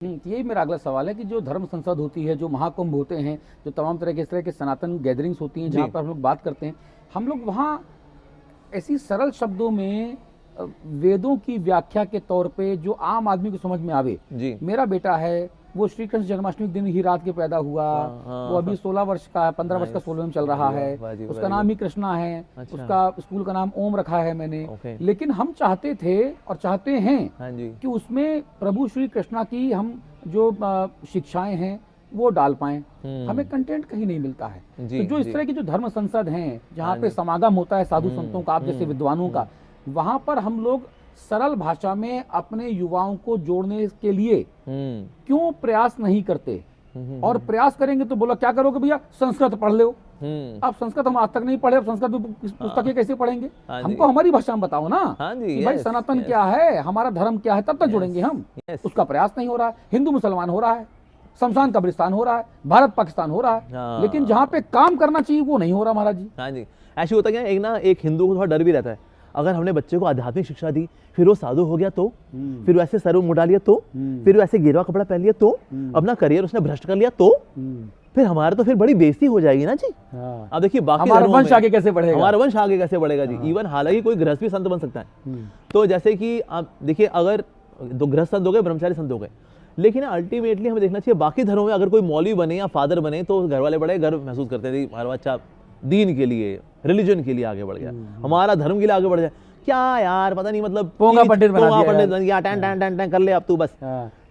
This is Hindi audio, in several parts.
तो यही मेरा अगला सवाल है कि जो धर्म संसद होती है, जो महाकुंभ होते हैं, जो तमाम तरह के इस तरह के सनातन गैदरिंग्स होती हैं, जहाँ जी। पर हम लोग बात करते हैं, हम लोग वहाँ ऐसी सरल शब्दों में वेदों की व्याख्या के तौर पे जो आम आदमी को समझ में आवे। जी। मेरा बेटा है, वो श्री कृष्ण जन्माष्टमी के दिन ही रात के पैदा हुआ, वो अभी 16 वर्ष का है, 15 वर्ष का 16 में चल रहा है, उसका नाम ही कृष्णा है, अच्छा। उसका स्कूल का नाम ओम रखा है मैंने। ओके। लेकिन हम चाहते थे और चाहते हैं हाँ जी। कि उसमें प्रभु श्री कृष्णा की हम जो शिक्षाएं हैं वो डाल पाएं। हमें कंटेंट कहीं नहीं मिलता है। जी, तो जो इस जी। तरह की जो धर्म संसद हैं, जहाँ हाँ पे जी। समागम होता है साधु संतों का, आप जैसे विद्वानों का, वहां पर हम लोग सरल भाषा में अपने युवाओं को जोड़ने के लिए क्यों प्रयास नहीं करते? और प्रयास करेंगे तो बोला क्या करोगे भैया, संस्कृत पढ़ लो। अब संस्कृत हम आज तक नहीं पढ़े, अब संस्कृत पुस्तकें कैसे पढ़ेंगे? हाँ हमको हमारी भाषा में बताओ ना हाँ जी, कि भाई yes, सनातन yes. क्या है, हमारा धर्म क्या है, तब तक जुड़ेंगे हम। yes. उसका प्रयास नहीं हो रहा है। हिंदू मुसलमान हो रहा है, शमशान कब्रिस्तान हो रहा है, भारत पाकिस्तान हो रहा है, हाँ। लेकिन जहाँ पे काम करना चाहिए वो नहीं हो रहा महाराज जी। हाँ जी। ऐसे होता क्या है, एक हिंदू को थोड़ा डर भी रहता है, अगर हमने बच्चे को आध्यात्मिक शिक्षा दी, फिर वो साधु हो गया तो, फिर वैसे सर मुड़ा लिया तो, फिर वैसे गेरुआ कपड़ा पहन लिया तो, अपना करियर उसने भ्रष्ट कर लिया तो, फिर हमारा तो फिर बड़ी बेइज्जती हो जाएगी ना जी। अब देखिए बाकी हमारा वंश आगे कैसे बढ़ेगा? हमारा वंश आगे कैसे बढ़ेगा जी। इवन हालांकि कोई गृहस्थ भी संत बन सकता है। तो जैसे कि आप देखिए, अगर दो गृहस्थ संत हो गए, ब्रह्मचारी संत हो गए, लेकिन अल्टीमेटली हमें देखना चाहिए बाकी धर्मों में अगर कोई मौलवी बने या फादर बने तो घर वाले बड़े गर्व महसूस करते हैं, हमारा बच्चा दीन के लिए, रिलीजन के लिए आगे बढ़ गया, हमारा धर्म के लिए आगे बढ़ जाए। क्या यार पता नहीं, मतलब पोंगा पंडित बना दिया, टैन टैन टैन टैन कर ले अब तू बस।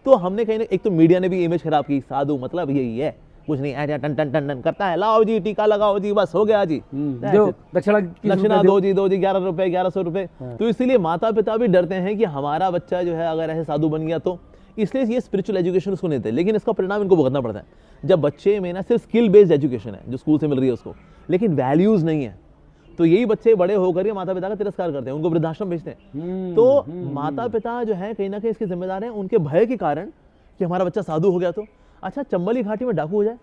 तो हमने कहीं ना, एक तो मीडिया ने भी इमेज खराब की, साधु मतलब यही है, कुछ नहीं ऐसा टन टन टन टन करता है, लाओ जी टीका लगाओ जी, बस हो गया जी, दक्षिणा दो जी 11 रुपए 1100 रुपए। तो इसीलिए माता पिता भी डरते हैं कि हमारा बच्चा जो है अगर ऐसे साधु बन गया तो, इसलिए ये स्पिरिचुअल एजुकेशन उसको नहीं देते। लेकिन इसका परिणाम इनको भुगतना पड़ता है जब बच्चे में ना सिर्फ स्किल बेस्ड एजुकेशन है जो स्कूल से मिल रही है उसको, लेकिन वैल्यूज नहीं है। तो यही बच्चे बड़े होकर के माता पिता का तिरस्कार करते हैं, उनको वृद्धाश्रम भेजते हैं। तो माता पिता जो है कहीं ना कहीं इसके जिम्मेदार हैं, उनके भय के कारण कि हमारा बच्चा साधु हो गया तो। अच्छा, चंबली घाटी में डाकू हो जाए,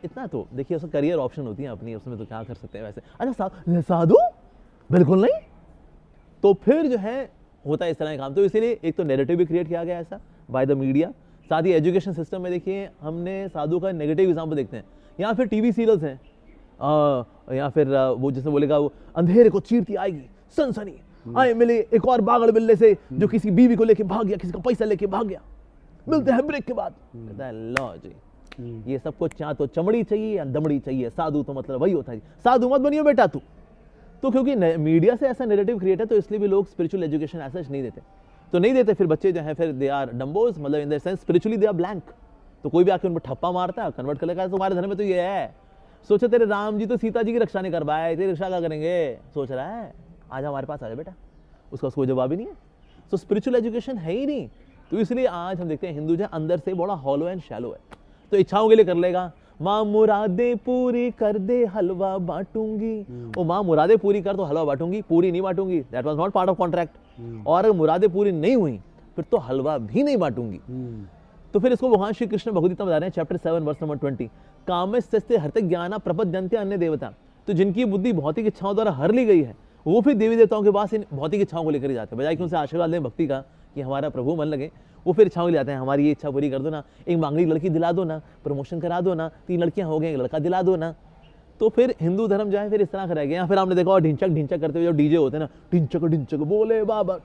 इतना तो देखिए उसका करियर ऑप्शन होती है अपनी, उसमें तो क्या कर सकते हैं वैसे। अच्छा साधु बिल्कुल नहीं, तो फिर जो है होता है इस तरह का काम। तो इसीलिए एक तो नैरेटिव भी क्रिएट किया गया ऐसा बाय द मीडिया। साथ ही एजुकेशन सिस्टम में देखिए हमने साधु का नेगेटिव एग्जाम्पल देखते हैं, या फिर टीवी सीरियल्स हैं, या फिर वो जैसे बोलेगा वो अंधेरे को चीरती आएगी सनसनी, आए मिले एक और बागड़ बिल्ले से जो किसी बीवी को लेके भाग गया, किसी का पैसा लेके भाग गया, मिलते हैं ब्रेक के बाद। कहता है लो जी, ये सब कुछ चाह तो चमड़ी चाहिए या दमड़ी चाहिए, साधु तो मतलब वही होता है। साधु मत बनियो बेटा तू। तो क्योंकि मीडिया से ऐसा नैरेटिव क्रिएट है, तो इसलिए भी लोग स्पिरिचुअल एजुकेशन ऐसा नहीं देते, तो नहीं देते। फिर बच्चे जो हैं फिर दे आर डम्बोज, मतलब in the sense spiritually they are blank. तो कोई भी आके उन पर ठप्पा मारता है, कन्वर्ट कर लेगा, तुम्हारे धर्म में तो ये है। सोचो तेरे राम जी तो सीता जी की रक्षा नहीं कर पाए, तेरी रक्षा क्या करेंगे सोच रहा है, आज हमारे पास आ जा बेटा, उसका कोई जवाब ही नहीं है। तो स्पिरिचुअल एजुकेशन है ही नहीं। तो इसलिए आज हम देखते हैं हिंदू जो अंदर से बड़ा हॉलो एंड शैलो है, तो इच्छाओं के लिए कर लेगा, माँ मुरादे पूरी कर दे हलवा बांटूंगी, वो माँ मुरादे पूरी कर तो हलवा बांटूंगी, पूरी नहीं बांटूंगी, that was not part of contract. और अगर मुरादे पूरी नहीं हुई फिर तो हलवा भी नहीं बांटूंगी। तो फिर इसको भगवान श्री कृष्ण भगवद्गीता बता रहे हैं, चैप्टर 7 वर्स नंबर 20, कामस्ते हरते ज्ञाना प्रपद्यन्ते अन्य देवता। तो जिनकी बुद्धि भौतिक इच्छाओं द्वारा हर ली गई है, वो फिर देवी देवताओं के पास इन भौतिक इच्छाओं को लेकर ही जाते हैं, बजाय कि उनसे आशीर्वाद लें भक्ति का कि हमारा प्रभु मन लगे, वो फिर इच्छाओं के लिए आते हैं, हमारी ये इच्छा पूरी कर दो ना, एक मांगली लड़की दिला दो ना, प्रमोशन करा दो ना, 3 लड़कियां हो गई, एक लड़का दिला दो ना। तो फिर हिंदू धर्म जो है फिर इस तरह का रह गया। फिर आपने देखा ढिंचक ढिंचक करते हुए जो डीजे होते हैं ना, ढिंचक ढिंचक बोले बाबा,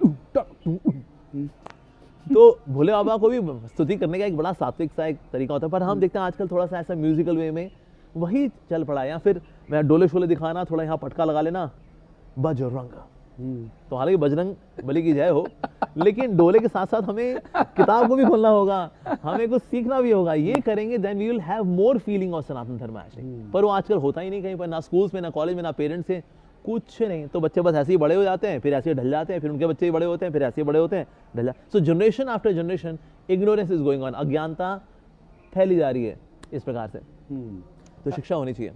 तो भोले बाबा को भी स्तुति करने का एक बड़ा सात्विक सा एक तरीका होता है, पर हम देखते हैं आजकल थोड़ा सा ऐसा म्यूजिकल वे में वही चल पड़ा है। या फिर मैं डोले शोले दिखाना, थोड़ा यहाँ पटका लगा लेना, बजरंग। तो हालांकि बजरंग बली की जय हो, लेकिन डोले के साथ साथ हमें किताब को भी खोलना होगा, हमें कुछ सीखना भी होगा। ये करेंगे then we will have more feeling of Sanatan Dharma actually. पर वो आजकल होता ही नहीं कहीं पर, ना स्कूल्स में, ना कॉलेज में, ना पेरेंट्स से, कुछ नहीं। तो बच्चे बस ऐसे ही बड़े हो जाते हैं, फिर ऐसे ही ढल जाते हैं, फिर उनके बच्चे ही बड़े होते हैं, फिर ऐसे ही बड़े होते हैं, ढल जाते। सो generation after generation ignorance is going on, अज्ञानता फैली जा रही है इस प्रकार से। तो शिक्षा होनी चाहिए।